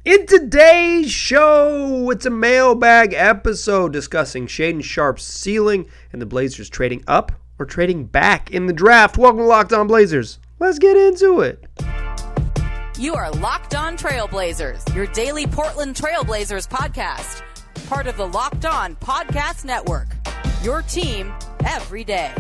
In today's show, it's a mailbag episode discussing Shaedon Sharpe's ceiling and the Blazers trading up or trading back in the draft. Welcome to Locked On Blazers. Let's get into it. You are Locked On Trailblazers, your daily Portland Trailblazers podcast. Part of the Locked On Podcast Network, your team every day.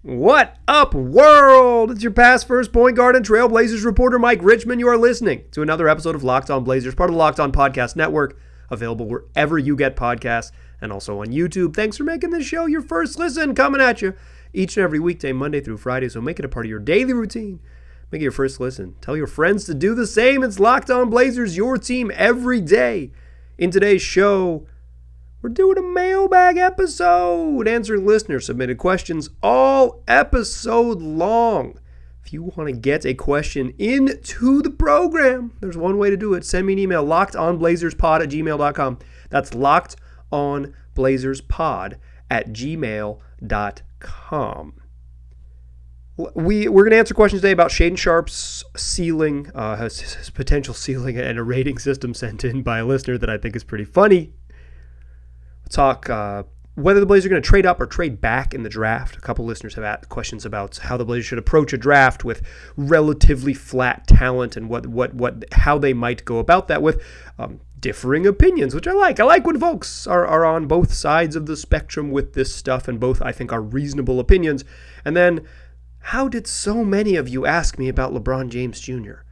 What up, world? It's your past first point guard and Trailblazers reporter, Mike Richmond. You are listening to another episode of Locked On Blazers, part of the Locked On Podcast Network, available wherever you get podcasts and also on YouTube. Thanks for making this show your first listen, coming at you each and every weekday, Monday through Friday, so make it a part of your daily routine. Make it your first listen. Tell your friends to do the same. It's Locked On Blazers, your team every day. In today's show, we're doing a mailbag episode, answering listener-submitted questions all episode long. If you want to get a question into the program, there's one way to do it. Send me an email, lockedonblazerspod@gmail.com. That's lockedonblazerspod@gmail.com. We're going to answer questions today about Shaedon Sharpe's ceiling, his potential ceiling, and a rating system sent in by a listener that I think is pretty funny. Talk whether the Blazers are going to trade up or trade back in the draft. A couple listeners have asked questions about how the Blazers should approach a draft with relatively flat talent and how they might go about that with differing opinions, which I like. I like when folks are on both sides of the spectrum with this stuff, and both I think are reasonable opinions. And then, how did so many of you ask me about LeBron James Jr.?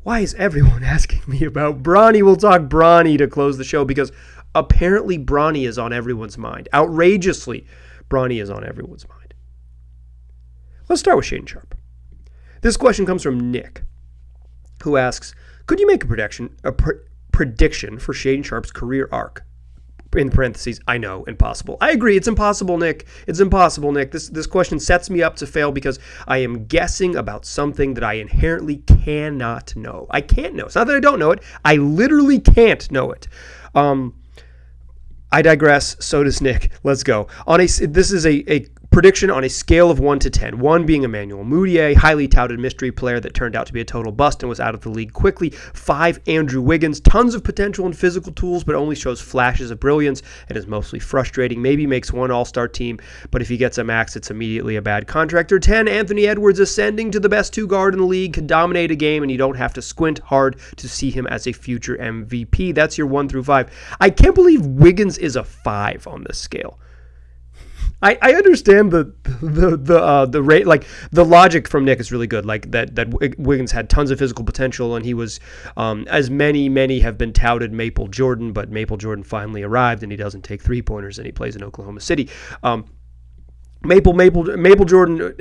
Why is everyone asking me about Bronny? We'll talk Bronny to close the show because apparently Bronny is on everyone's mind. Outrageously, Bronny is on everyone's mind. Let's start with Shaedon Sharpe. This question comes from Nick, who asks, could you make a prediction for Shaedon Sharpe's career arc? In parentheses, I know, impossible. I agree, it's impossible, Nick. It's impossible, Nick. This question sets me up to fail because I am guessing about something that I inherently cannot know. I can't know. It's not that I don't know it. I literally can't know it. I digress. So does Nick. Let's go. This is a prediction on a scale of 1 to 10. 1 being Emmanuel Mudiay, highly touted mystery player that turned out to be a total bust and was out of the league quickly. 5, Andrew Wiggins, tons of potential and physical tools, but only shows flashes of brilliance and is mostly frustrating. Maybe makes one all-star team, but if he gets a max, it's immediately a bad contract. Or 10, Anthony Edwards, ascending to the best 2 guard in the league, can dominate a game, and you don't have to squint hard to see him as a future MVP. That's your 1 through 5. I can't believe Wiggins is a 5 on this scale. I understand the rate, like the logic from Nick is really good, like that Wiggins had tons of physical potential, and he was, as many have been touted, Maple Jordan, but Maple Jordan finally arrived, and he doesn't take 3-pointers, and he plays in Oklahoma City. Maple Jordan,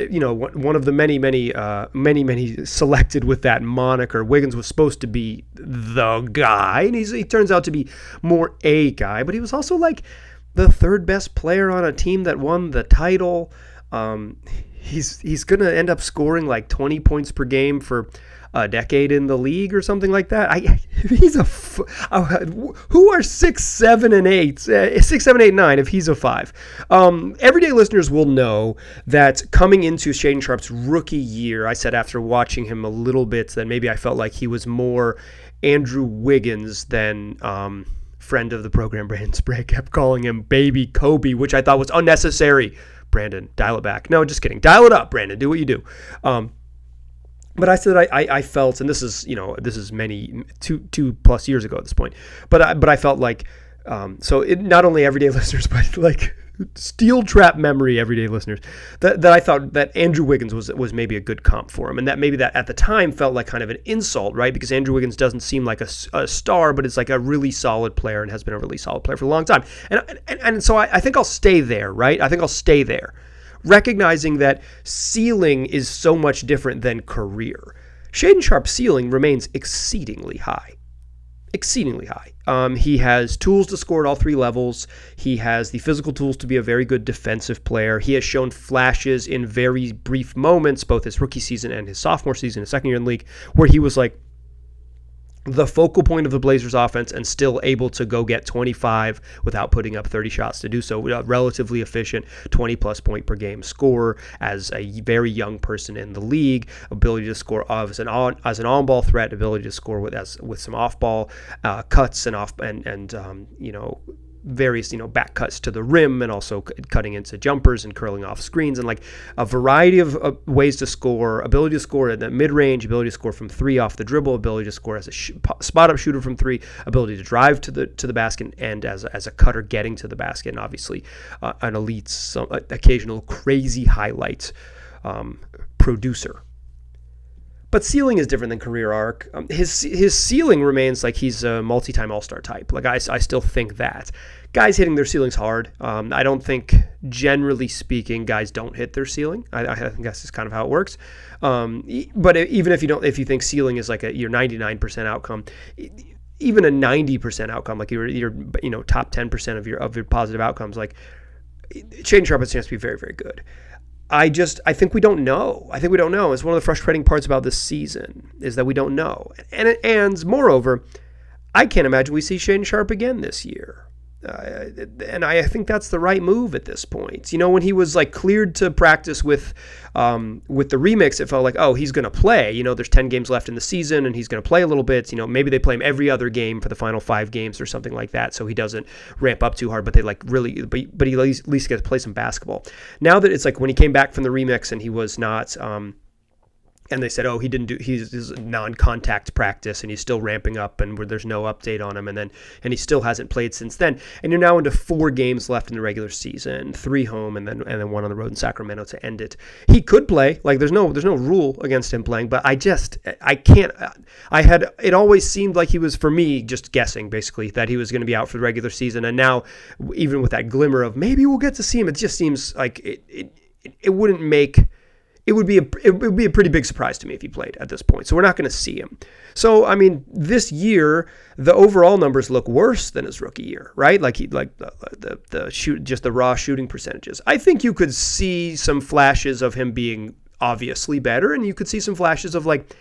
one of the many selected with that moniker. Wiggins was supposed to be the guy, and he turns out to be more a guy, but he was also like the 3rd best player on a team that won the title. He's going to end up scoring like 20 points per game for a decade in the league or something like that. Who are 6, 7, and 8? 6, 7, 8, 9 if he's a 5. Everyday listeners will know that coming into Shaedon Sharpe's rookie year, I said after watching him a little bit that maybe I felt like he was more Andrew Wiggins than friend of the program, Brandon Sprague, kept calling him Baby Kobe, which I thought was unnecessary. Brandon, dial it back. No, just kidding. Dial it up, Brandon. Do what you do. But I said I felt, and this is many 2+ years ago at this point. But I felt like not only everyday listeners, but like steel trap memory everyday listeners, that I thought that Andrew Wiggins was maybe a good comp for him, and that maybe that at the time felt like kind of an insult, right? Because Andrew Wiggins doesn't seem like a star, but it's like a really solid player and has been a really solid player for a long time. And so I think I'll stay there, right? I think I'll stay there, recognizing that ceiling is so much different than career. Shaedon Sharpe's ceiling remains exceedingly high. He has tools to score at all 3 levels. He has the physical tools to be a very good defensive player. He has shown flashes in very brief moments, both his rookie season and his sophomore season, his second year in the league, where he was like the focal point of the Blazers offense and still able to go get 25 without putting up 30 shots to do so. Relatively efficient 20-plus point per game scorer as a very young person in the league, ability to score as an on-ball threat, ability to score with some off-ball cuts and various back cuts to the rim, and also cutting into jumpers and curling off screens, and like a variety of ways to score, ability to score at the mid-range, ability to score from three off the dribble, ability to score as a spot-up shooter from three, ability to drive to the basket, and as a cutter getting to the basket, and obviously an elite, occasional crazy highlights producer. But ceiling is different than career arc. His ceiling remains like he's a multi-time All-Star type. Like I still think that. Guys hitting their ceilings hard. I don't think, generally speaking, guys don't hit their ceiling. I think that's just kind of how it works. But even if you think ceiling is like your 99% outcome, even a 90% outcome, like your top 10% of your positive outcomes, like Shaedon Sharpe has a chance to be very, very good. I think we don't know. It's one of the frustrating parts about this season is that we don't know. And moreover, I can't imagine we see Shaedon Sharpe again this year. And I think that's the right move at this point. When he was like cleared to practice with the remix, it felt like, oh, he's going to play. There's 10 games left in the season and he's going to play a little bit. Maybe they play him every other game for the final 5 games or something like that, so he doesn't ramp up too hard, but they like really, but he at least gets to play some basketball. Now that it's like when he came back from the remix and he was not, and they said, oh, he's non-contact practice and he's still ramping up and there's no update on him, and he still hasn't played since then. And you're now into 4 games left in the regular season, 3 home and then 1 on the road in Sacramento to end it. He could play, like there's no rule against him playing, but I can't. It always seemed like he was, for me, just guessing basically that he was going to be out for the regular season, and now even with that glimmer of maybe we'll get to see him, it just seems like it wouldn't make. It would be a pretty big surprise to me if he played at this point. So we're not going to see him. So I mean, this year the overall numbers look worse than his rookie year, right? Like the raw shooting percentages. I think you could see some flashes of him being obviously better, and you could see some flashes of like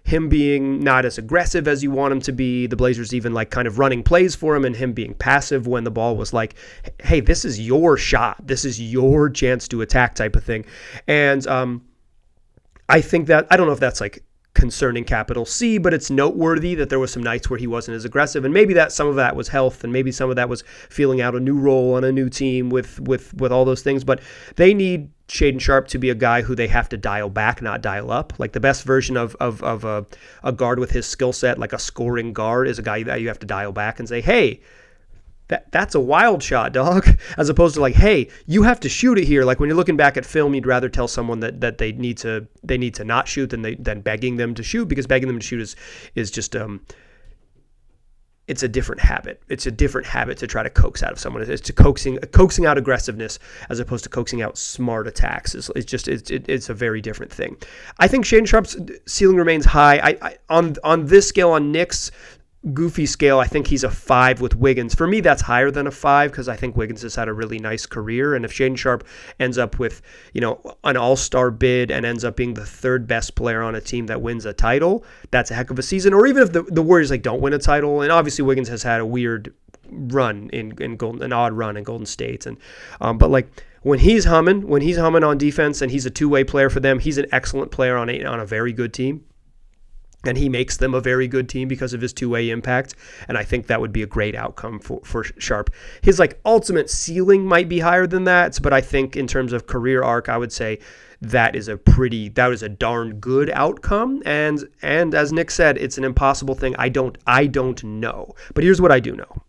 him being not as aggressive as you want him to be. The Blazers even like kind of running plays for him, and him being passive when the ball was like, hey, this is your shot. This is your chance to attack type of thing. And I think that, I don't know if that's like concerning capital C, but it's noteworthy that there was some nights where he wasn't as aggressive, and maybe that some of that was health, and maybe some of that was feeling out a new role on a new team with all those things. But they need Shaedon Sharpe to be a guy who they have to dial back, not dial up. Like the best version of a guard with his skill set, like a scoring guard, is a guy that you have to dial back and say, hey, that's a wild shot, dog, as opposed to like, hey, you have to shoot it here. Like when you're looking back at film, you'd rather tell someone that they need to not shoot than begging them to shoot, because begging them to shoot is just it's a different habit. It's a different habit to try to coax out of someone. It's to coaxing out aggressiveness as opposed to coaxing out smart attacks. It's a very different thing. I think Shaedon Sharpe's ceiling remains high. On this scale, on Nick's goofy scale, I think he's a 5 with Wiggins. For me, that's higher than a 5 because I think Wiggins has had a really nice career. And if Shaedon Sharpe ends up with, an all-star bid and ends up being the 3rd best player on a team that wins a title, that's a heck of a season. Or even if the Warriors don't win a title, and obviously Wiggins has had a weird run an odd run in Golden State, and but like when he's humming on defense and he's a two-way player for them, he's an excellent player on a very good team. And he makes them a very good team because of his two-way impact. And I think that would be a great outcome for Sharpe. His ultimate ceiling might be higher than that, but I think in terms of career arc, I would say that is a darn good outcome. And as Nick said, it's an impossible thing. I don't know. But here's what I do know.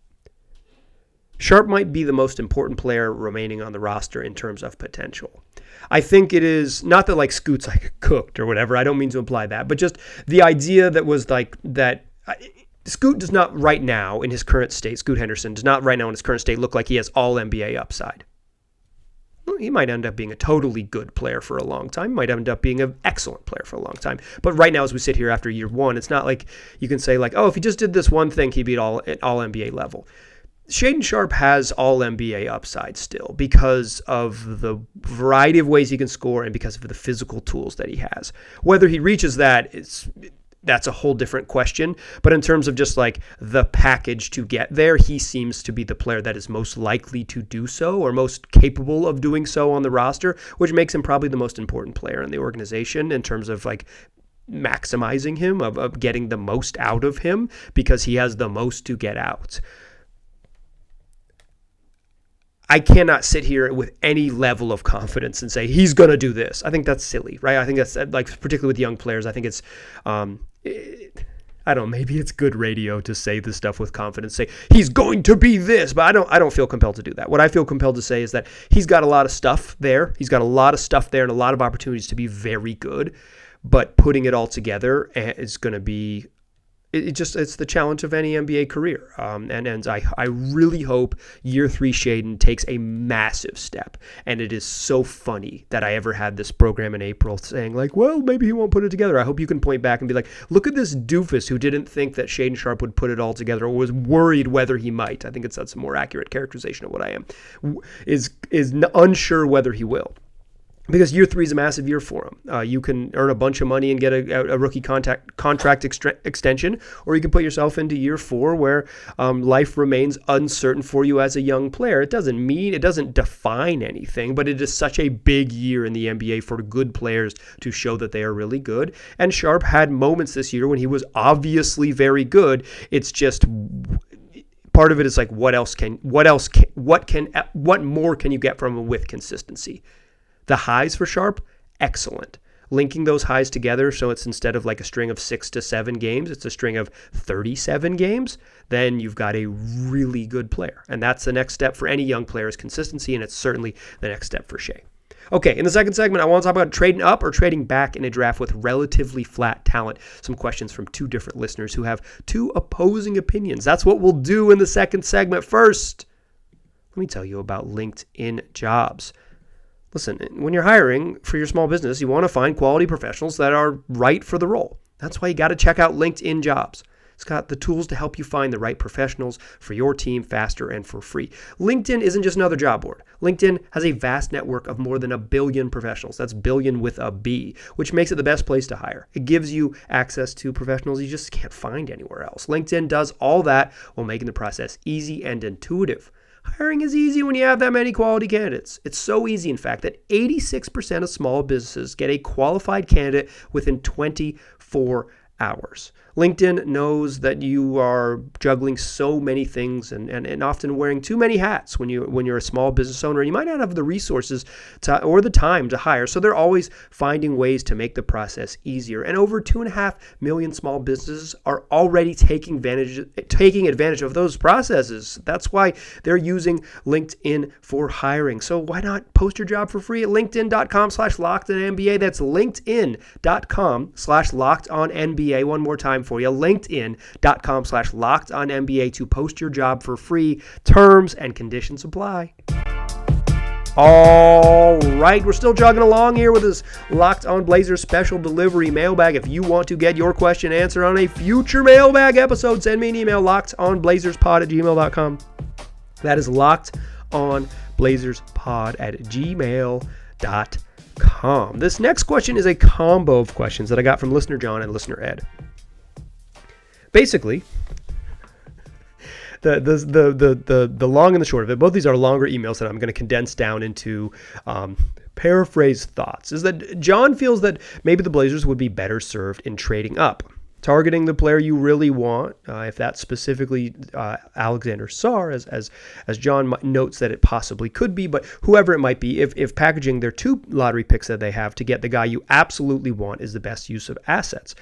Sharpe might be the most important player remaining on the roster in terms of potential. I think it is not that Scoot's cooked or whatever. I don't mean to imply that, but just the idea that was that Scoot does not right now in his current state, Scoot Henderson does not right now in his current state look like he has all NBA upside. Well, he might end up being a totally good player for a long time. He might end up being an excellent player for a long time. But right now, as we sit here after year 1, it's not like you can say if he just did this one thing, he'd be at all NBA level. Shaedon Sharpe has all NBA upside still because of the variety of ways he can score and because of the physical tools that he has. Whether he reaches that, that's a whole different question. But in terms of just like the package to get there, he seems to be the player that is most likely to do so, or most capable of doing so on the roster, which makes him probably the most important player in the organization in terms of like maximizing him, of getting the most out of him, because he has the most to get out. I cannot sit here with any level of confidence and say he's going to do this. I think that's silly, right? I think that's like, particularly with young players, I think it's, I don't know, maybe it's good radio to say this stuff with confidence, say he's going to be this, but I don't feel compelled to do that. What I feel compelled to say is that he's got a lot of stuff there. He's got a lot of stuff there and a lot of opportunities to be very good, but putting it all together is going to be, it's the challenge of any NBA career. And I really hope year 3 Shaedon takes a massive step. And it is so funny that I ever had this program in April saying like, well, maybe he won't put it together. I hope you can point back and be like, look at this doofus who didn't think that Shaedon Sharpe would put it all together, or was worried whether he might. I think that's a more accurate characterization of what I am, is unsure whether he will. Because year 3 is a massive year for him. You can earn a bunch of money and get a rookie contract extension, or you can put yourself into year 4 where life remains uncertain for you as a young player. It doesn't define anything, but it is such a big year in the NBA for good players to show that they are really good. And Sharpe had moments this year when he was obviously very good. It's just part of it is like, what more can you get from him with consistency? The highs for Sharpe, excellent. Linking those highs together, so it's instead of like a string of 6 to 7 games, it's a string of 37 games, then you've got a really good player. And that's the next step for any young player, is consistency, and it's certainly the next step for Shea. Okay, in the second segment, I want to talk about trading up or trading back in a draft with relatively flat talent. Some questions from 2 different listeners who have 2 opposing opinions. That's what we'll do in the second segment. First, let me tell you about LinkedIn Jobs. Listen, when you're hiring for your small business, you want to find quality professionals that are right for the role. That's why you got to check out LinkedIn Jobs. It's got the tools to help you find the right professionals for your team faster and for free. LinkedIn isn't just another job board. LinkedIn has a vast network of more than 1 billion professionals. That's billion with a B, which makes it the best place to hire. It gives you access to professionals you just can't find anywhere else. LinkedIn does all that while making the process easy and intuitive. Hiring is easy when you have that many quality candidates. It's so easy, in fact, that 86% of small businesses get a qualified candidate within 24 hours. LinkedIn knows that you are juggling so many things and often wearing too many hats when you're a small business owner. You might not have the resources or the time to hire, so they're always finding ways to make the process easier. And over 2.5 million small businesses are already taking advantage of those processes. That's why they're using LinkedIn for hiring. So why not post your job for free at linkedin.com/lockedonnba. That's linkedin.com/lockedonnba. One more time for you, linkedin.com/lockedonnba to post your job for free. Terms and conditions apply. All right, we're still jogging along here with this Locked On Blazers special delivery mailbag. If you want to get your question answered on a future mailbag episode, send me an email, lockedonblazerspod@gmail.com. That is lockedonblazerspod@gmail.com. This next question is a combo of questions that I got from listener John and listener Ed. Basically, the long and the short of it, both these are longer emails that I'm going to condense down into paraphrase thoughts, is that John feels that maybe the Blazers would be better served in trading up, targeting the player you really want, if that's specifically Alexander Sarr, as John notes that it possibly could be, but whoever it might be, if packaging their 2 lottery picks that they have to get the guy you absolutely want is the best use of assets.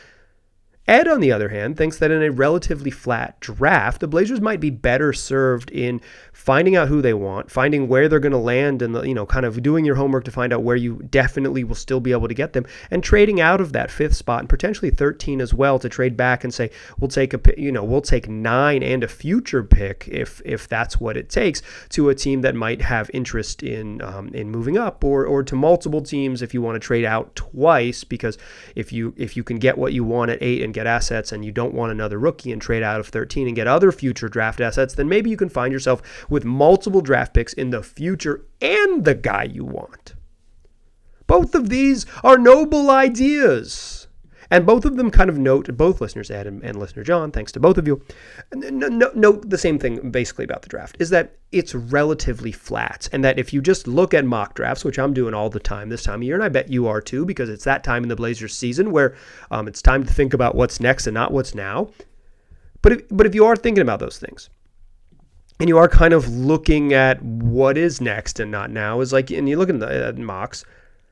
Ed, on the other hand, thinks that in a relatively flat draft, the Blazers might be better served in finding out who they want, finding where they're going to land, and kind of doing your homework to find out where you definitely will still be able to get them, and trading out of that 5th spot and potentially 13 as well to trade back and say we'll take 9 and a future pick if that's what it takes, to a team that might have interest in moving up, or to multiple teams if you want to trade out twice, because if you can get what you want at 8 and get assets, and you don't want another rookie and trade out of 13 and get other future draft assets, then maybe you can find yourself with multiple draft picks in the future and the guy you want. Both of these are noble ideas. And both of them kind of note, both listeners Ed and listener John, thanks to both of you, note the same thing basically about the draft, is that it's relatively flat. And that if you just look at mock drafts, which I'm doing all the time this time of year, and I bet you are too, because it's that time in the Blazers season where it's time to think about what's next and not what's now. But if you are thinking about those things, and you are kind of looking at what is next and not now, is like, and you look at the mocks,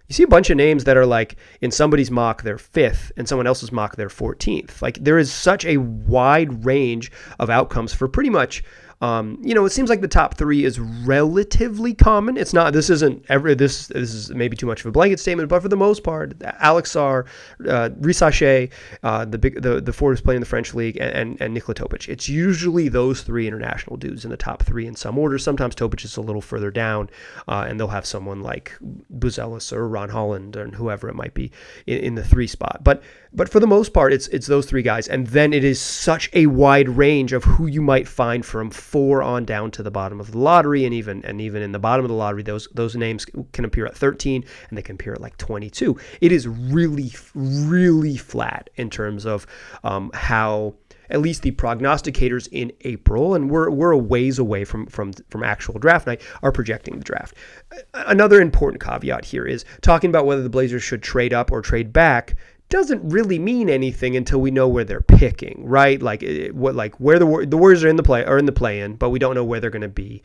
you see a bunch of names that are like in somebody's mock they're 5th and someone else's mock they're 14th. Like there is such a wide range of outcomes for pretty much, it seems like the top 3 is relatively common. It's not, this is maybe too much of a blanket statement, but for the most part, Alex Sarr, Risa Shea, the forward who's playing in the French league, and Nikola Topic. It's usually those 3 international dudes in the top 3 in some order. Sometimes Topic is a little further down, and they'll have someone like Buzelis or Ron Holland or whoever it might be in the 3 spot. But for the most part, it's those 3 guys, and then it is such a wide range of who you might find from 4 on down to the bottom of the lottery, and even in the bottom of the lottery, those names can appear at 13 and they can appear at like 22. It is really, really flat in terms of how at least the prognosticators in April, and we're a ways away from actual draft night, are projecting the draft. Another important caveat here is talking about whether the Blazers should trade up or trade back doesn't really mean anything until we know where they're picking, right? Like where the Warriors are in the play-in, but we don't know where they're going to be.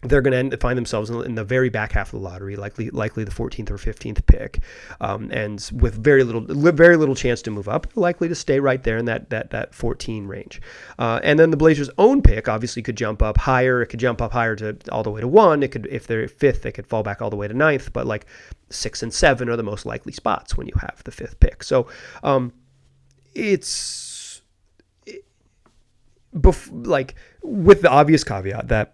They're going to find themselves in the very back half of the lottery, likely the 14th or 15th pick, and with very little chance to move up, likely to stay right there in that 14 range. And then the Blazers' own pick obviously could jump up higher. It could jump up higher to all the way to 1. It could, if they're 5th, they could fall back all the way to 9th. But like 6 and 7 are the most likely spots when you have the 5th pick. So with the obvious caveat that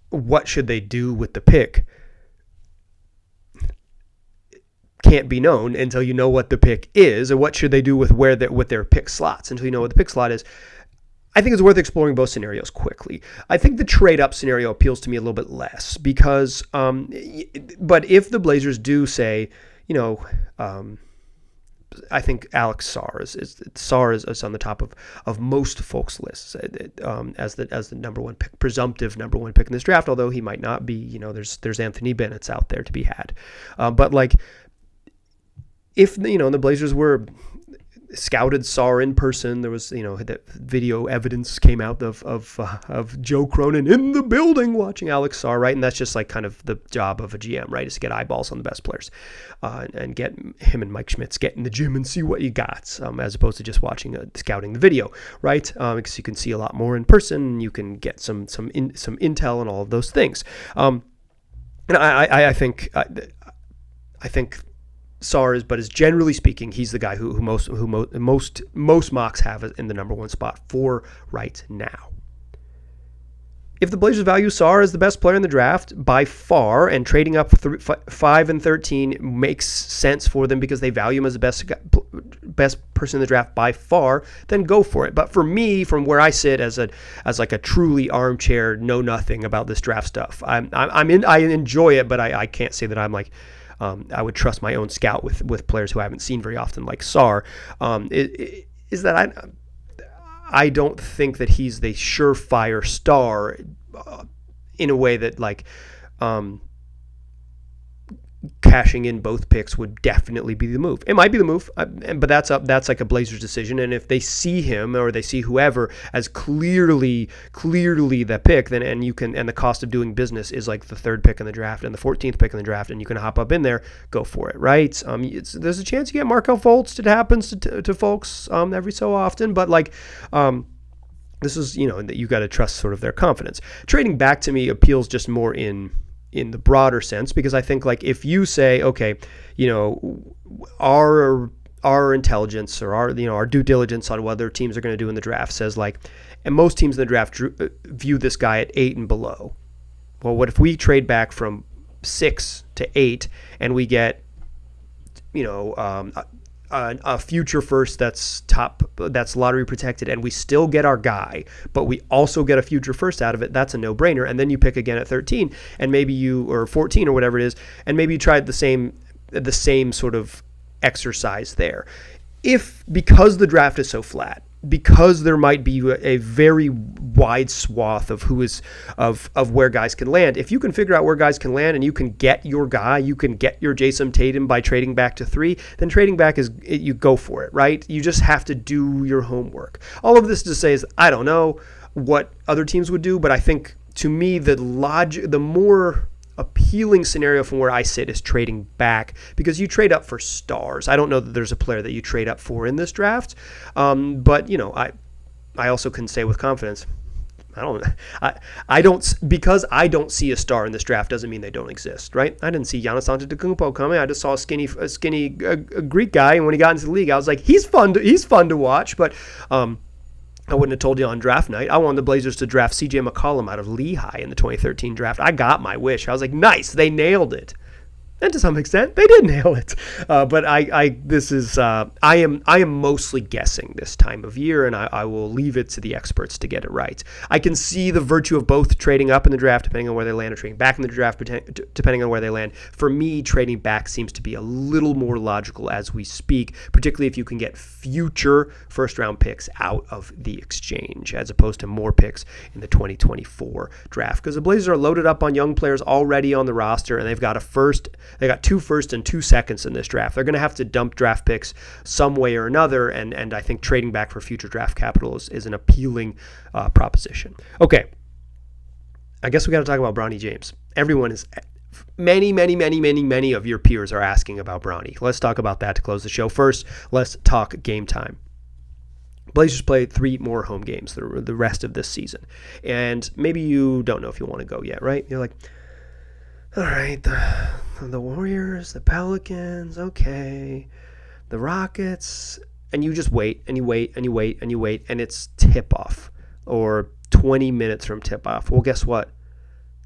what should they do with the pick can't be known until you know what the pick is, or what should they do with their pick slots until you know what the pick slot is. I think it's worth exploring both scenarios quickly. I think the trade-up scenario appeals to me a little bit less because, but if the Blazers do say, I think Alex Sarr is on the top of most folks' lists as the number one pick, presumptive number one pick in this draft. Although he might not be. There's Anthony Bennett's out there to be had. But like, if the Blazers were scouted Sarr in person, there was that video evidence came out of Joe Cronin in the building watching Alex Sarr, right? And that's just like kind of the job of a GM, right? Is to get eyeballs on the best players and get him and Mike Schmitz get in the gym and see what you got, as opposed to just scouting the video, right? Because you can see a lot more in person, you can get some intel and all of those things. And I think Sarr is, but as generally speaking, he's the guy who most mocks have in the number one spot for right now. If the Blazers value Sarr as the best player in the draft by far, and trading up 5 and 13 makes sense for them because they value him as the best person in the draft by far, then go for it. But for me, from where I sit as like a truly armchair know nothing about this draft stuff, I enjoy it, but I can't say that I'm like. I would trust my own scout with players who I haven't seen very often, like Sarr. Is that I don't think that he's the surefire star in a way that like cashing in both picks would definitely be the move. It might be the move, but that's like a Blazers decision. And if they see him or they see whoever as clearly the pick, then and the cost of doing business is like the 3rd pick in the draft and the 14th pick in the draft, and you can hop up in there, go for it, right? There's a chance you get Markelle Fultz. It happens to folks every so often, but like this is that you got to trust sort of their confidence. Trading back to me appeals just more in the broader sense, because I think like if you say, okay, our intelligence or our due diligence on what other teams are going to do in the draft says like, and most teams in the draft view this guy at 8 and below. Well, what if we trade back from 6 to 8 and we get, a future first that's lottery protected, and we still get our guy, but we also get a future first out of it? That's a no-brainer. And then you pick again at 13, and maybe or 14 or whatever it is, and maybe you tried the same sort of exercise there. Because the draft is so flat, because there might be a very wide swath of of where guys can land. If you can figure out where guys can land and you can get your guy, you can get your Jason Tatum by trading back to 3, then trading back you go for it, right? You just have to do your homework. All of this to say is I don't know what other teams would do, but I think to me the more appealing scenario from where I sit is trading back, because you trade up for stars. I don't know that there's a player that you trade up for in this draft, but I also can say with confidence, I don't because I don't see a star in this draft doesn't mean they don't exist, right? I didn't see Giannis Antetokounmpo coming. I just saw a skinny Greek guy, and when he got into the league, I was like, he's fun to watch, but I wouldn't have told you on draft night. I wanted the Blazers to draft CJ McCollum out of Lehigh in the 2013 draft. I got my wish. I was like, nice, they nailed it. And to some extent, they did nail it. But I am mostly guessing this time of year, and I will leave it to the experts to get it right. I can see the virtue of both trading up in the draft, depending on where they land, or trading back in the draft, depending on where they land. For me, trading back seems to be a little more logical as we speak, particularly if you can get future first-round picks out of the exchange, as opposed to more picks in the 2024 draft. Because the Blazers are loaded up on young players already on the roster, and they've got They got 2 firsts and 2 seconds in this draft. They're going to have to dump draft picks some way or another, and I think trading back for future draft capital is an appealing proposition. Okay, I guess we got to talk about Bronny James. Many of your peers are asking about Bronny. Let's talk about that to close the show. First, let's talk game time. Blazers play 3 more home games the rest of this season, and maybe you don't know if you want to go yet, right? You're like, all right, the Warriors, the Pelicans, okay, the Rockets, and you just wait, and you wait, and you wait, and you wait, and it's tip-off, or 20 minutes from tip-off. Well, guess what?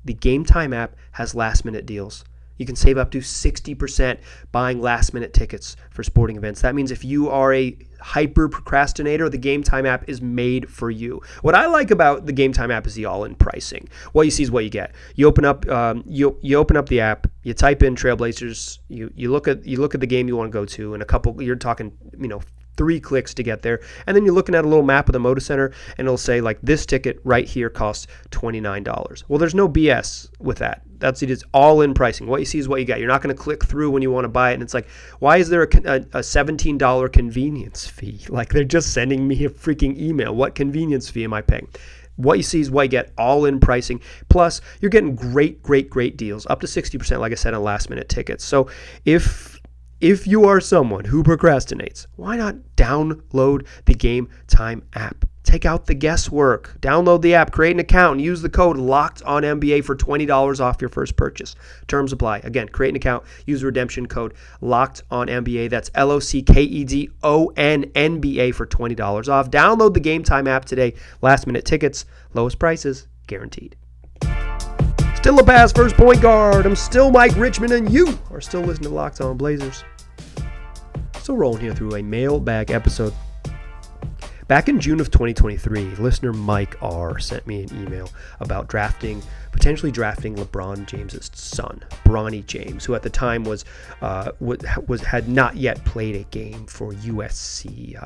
The Gametime app has last-minute deals. You can save up to 60% buying last-minute tickets for sporting events. That means if you are a hyper-procrastinator, the Gametime app is made for you. What I like about the Gametime app is the all-in pricing. What you see is what you get. You open up, you open up the app. You type in Trailblazers. You look at the game you want to go to, and you're talking 3 clicks to get there, and then you're looking at a little map of the Moda Center, and it'll say, like, this ticket right here costs $29. Well, there's no BS with that. It is all-in pricing. What you see is what you get. You're not going to click through when you want to buy it, and it's like, why is there a $17 convenience fee? Like, they're just sending me a freaking email. What convenience fee am I paying? What you see is what you get, all-in pricing. Plus, you're getting great deals, up to 60%, like I said, on last-minute tickets. So if you are someone who procrastinates, why not download the Gametime app? Take out the guesswork. Download the app, create an account, and use the code LOCKEDONNBA for $20 off your first purchase. Terms apply. Again, create an account, use the redemption code LOCKEDONNBA. That's LOCKEDONNBA for $20 off. Download the Gametime app today. Last-minute tickets, lowest prices, guaranteed. Still a pass first point guard. I'm still Mike Richmond, and you are still listening to Locked On Blazers. Still rolling here through a mailbag episode. Back in June of 2023, listener Mike R. sent me an email about potentially drafting LeBron James's son, Bronny James, who at the time had not yet played a game for USC,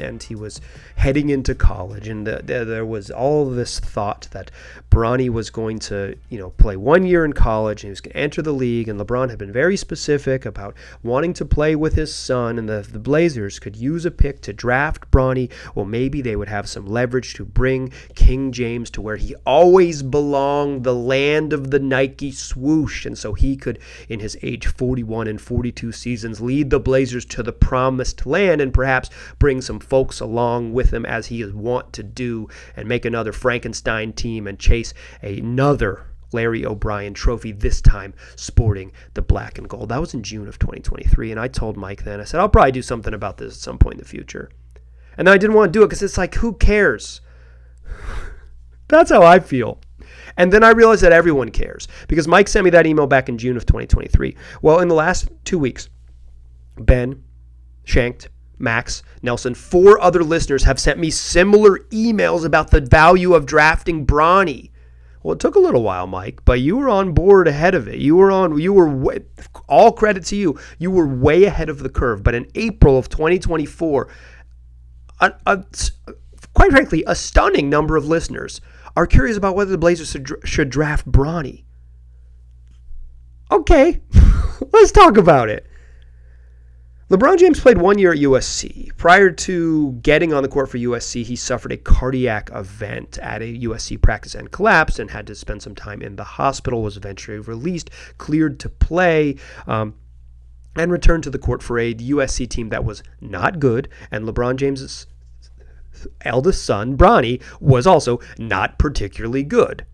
and he was heading into college, and there was all this thought that Bronny was going to, play 1 year in college, and he was going to enter the league, and LeBron had been very specific about wanting to play with his son, and the Blazers could use a pick to draft Bronny. Well, maybe they would have some leverage to bring King James to where he always belonged, the land of the Nike swoosh. And so he could, in his age 41 and 42 seasons, lead the Blazers to the promised land and perhaps bring some folks along with him, as he is wont to do, and make another Frankenstein team and chase another Larry O'Brien trophy, this time sporting the black and gold. That was in June of 2023, and I told Mike then, I said, I'll probably do something about this at some point in the future. And then I didn't want to do it because it's like, who cares? That's how I feel. And then I realized that everyone cares, because Mike sent me that email back in June of 2023. Well, in the last 2 weeks, Ben, Shanked, Max, Nelson, 4 other listeners have sent me similar emails about the value of drafting Bronny. Well, it took a little while, Mike, but you were on board ahead of it. All credit to you. You were way ahead of the curve. But in April of 2024, quite frankly, a stunning number of listeners are curious about whether the Blazers should draft Bronny. Okay, let's talk about it. LeBron James played 1 year at USC. Prior to getting on the court for USC, he suffered a cardiac event at a USC practice and collapsed and had to spend some time in the hospital, was eventually released, cleared to play, and returned to the court for a USC team that was not good, and LeBron James's eldest son, Bronny, was also not particularly good.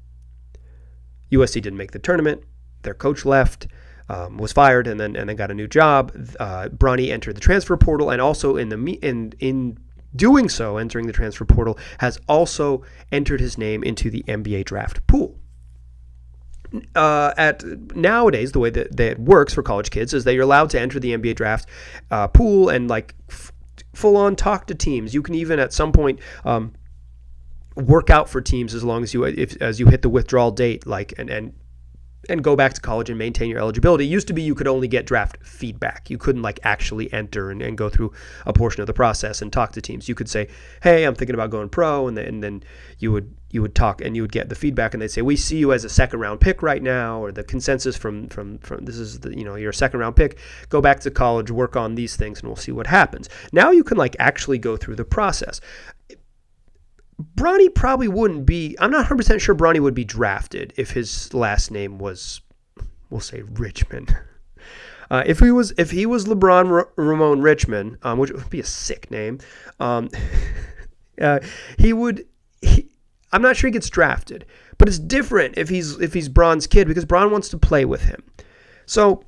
USC didn't make the tournament. Their coach left. Was fired and then got a new job. Bronny entered the transfer portal, and also in doing so, entering the transfer portal, has also entered his name into the NBA draft pool. Nowadays, the way that it works for college kids is that you're allowed to enter the NBA draft pool and full on talk to teams. You can even at some point work out for teams as long as you hit the withdrawal date, and go back to college and maintain your eligibility. It used to be you could only get draft feedback. You couldn't actually enter and go through a portion of the process and talk to teams. You could say, hey, I'm thinking about going pro, and then you would talk and you would get the feedback, and they'd say, we see you as a second round pick right now, or the consensus from this is you're a second round pick. Go back to college, work on these things, and we'll see what happens. Now you can actually go through the process. Bronny probably wouldn't be, I'm not 100% sure Bronny would be drafted if his last name was, we'll say, Richmond. If he was LeBron Ramon Richmond, which would be a sick name, I'm not sure he gets drafted. But it's different if he's Bron's kid, because Bron wants to play with him. So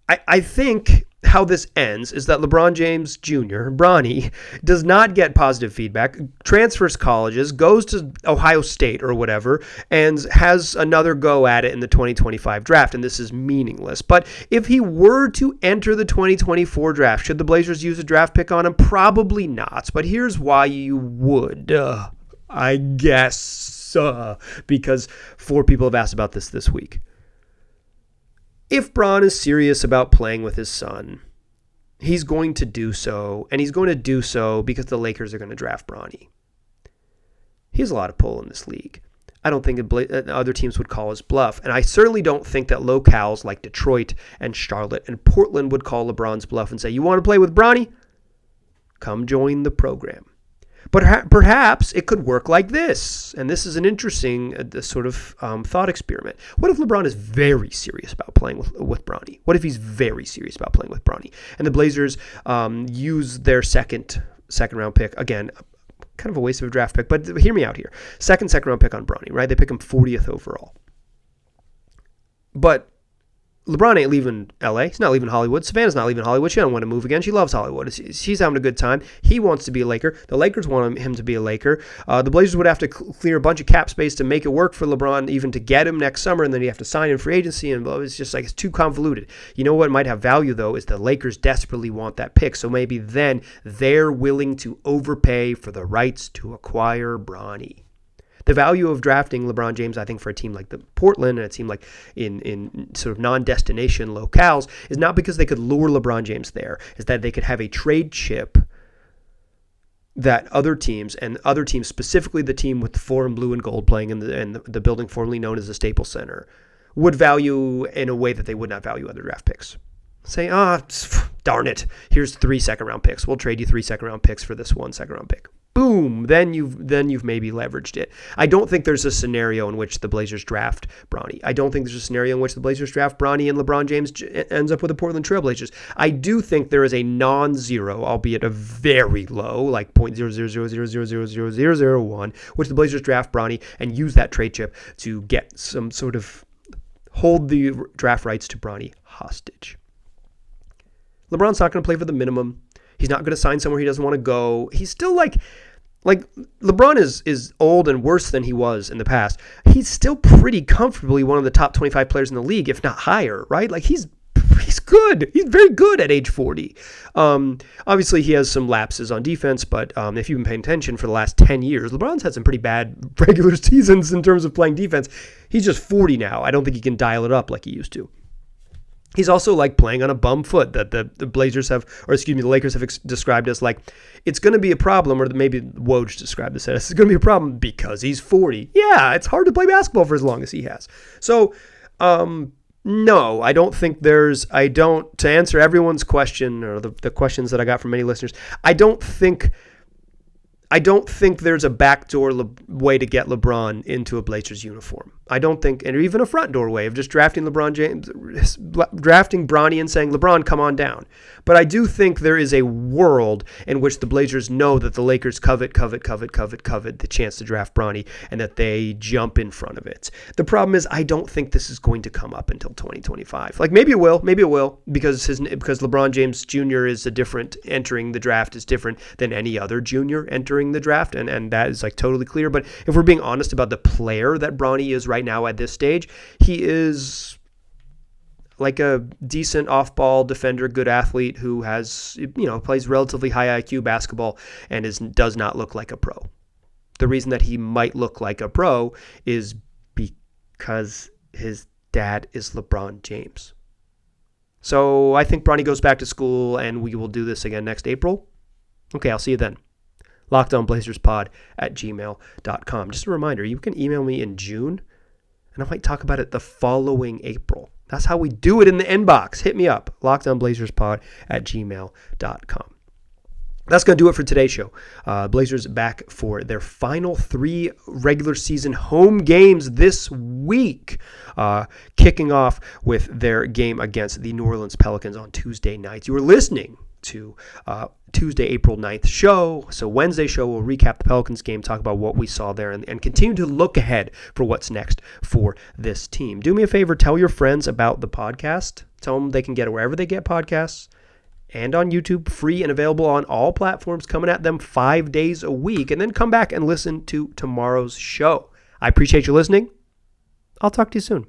I think how this ends is that LeBron James Jr., Bronny, does not get positive feedback, transfers colleges, goes to Ohio State or whatever, and has another go at it in the 2025 draft, and this is meaningless. But if he were to enter the 2024 draft, should the Blazers use a draft pick on him? Probably not, but here's why you would, I guess, because 4 people have asked about this week. If Bron is serious about playing with his son, he's going to do so, and he's going to do so because the Lakers are going to draft Bronny. He has a lot of pull in this league. I don't think other teams would call his bluff, and I certainly don't think that locales like Detroit and Charlotte and Portland would call LeBron's bluff and say, you want to play with Bronny? Come join the program. But perhaps it could work like this, and this is an interesting sort of thought experiment. What if LeBron is very serious about playing with Bronny? What if he's very serious about playing with Bronny? And the Blazers use their second round pick, again, kind of a waste of a draft pick, but hear me out here. Second round pick on Bronny, right? They pick him 40th overall. But LeBron ain't leaving LA. He's not leaving Hollywood. Savannah's not leaving Hollywood. She doesn't want to move again. She loves Hollywood. She's having a good time. He wants to be a Laker. The Lakers want him to be a Laker. The Blazers would have to clear a bunch of cap space to make it work for LeBron, even to get him next summer, and then you have to sign in free agency, and it's just it's too convoluted. You know what might have value, though, is the Lakers desperately want that pick, so maybe then they're willing to overpay for the rights to acquire Bronny. The value of drafting LeBron James, I think, for a team like the Portland and a team like in sort of non-destination locales is not because they could lure LeBron James there, is that they could have a trade chip that other teams, specifically the team with 4 and blue and gold playing in the building formerly known as the Staples Center, would value in a way that they would not value other draft picks. Say, darn it, here's 3 second-round picks. We'll trade you 3 second-round picks for this 1 second-round pick. Boom, then you've maybe leveraged it. I don't think there's a scenario in which the Blazers draft Bronny. I don't think there's a scenario in which the Blazers draft Bronny and LeBron James ends up with the Portland Trailblazers. I do think there is a non-zero, albeit a very low, like 0.000000001, which the Blazers draft Bronny and use that trade chip to get some sort of hold the draft rights to Bronny hostage. LeBron's not going to play for the minimum. He's not going to sign somewhere he doesn't want to go. He's still like LeBron is old and worse than he was in the past. He's still pretty comfortably one of the top 25 players in the league, if not higher, right? He's good. He's very good at age 40. Obviously, he has some lapses on defense, but if you've been paying attention for the last 10 years, LeBron's had some pretty bad regular seasons in terms of playing defense. He's just 40 now. I don't think he can dial it up like he used to. He's also like playing on a bum foot that the the Lakers have described as like, it's going to be a problem, or maybe Woj described this as, it's going to be a problem because he's 40. Yeah, it's hard to play basketball for as long as he has. So, no, I don't think to answer everyone's question, or the questions that I got from many listeners, I don't think there's a backdoor way to get LeBron into a Blazers uniform. I don't think, and even a front door way of just drafting Bronny and saying, LeBron, come on down. But I do think there is a world in which the Blazers know that the Lakers covet the chance to draft Bronny, and that they jump in front of it. The problem is, I don't think this is going to come up until 2025. Like, maybe it will, because LeBron James Jr. is entering the draft is different than any other junior entering the draft, and that is like totally clear. But if we're being honest about the player that Bronny is right now at this stage, he is like a decent off-ball defender, good athlete who has, plays relatively high IQ basketball and does not look like a pro. The reason that he might look like a pro is because his dad is LeBron James. So I think Bronny goes back to school, and we will do this again next April. Okay, I'll see you then. LockedOnBlazersPod@gmail.com. Just a reminder, you can email me in June, and I might talk about it the following April. That's how we do it in the inbox. Hit me up, LockedOnBlazersPod@gmail.com. That's going to do it for today's show. Blazers back for their final 3 regular season home games this week, kicking off with their game against the New Orleans Pelicans on Tuesday night. You were listening to Tuesday, April 9th show. So Wednesday show, we'll recap the Pelicans game, talk about what we saw there, and continue to look ahead for what's next for this team. Do me a favor, tell your friends about the podcast. Tell them they can get it wherever they get podcasts, and on YouTube, free and available on all platforms, coming at them 5 days a week. And then come back and listen to tomorrow's show. I appreciate you listening. I'll talk to you soon.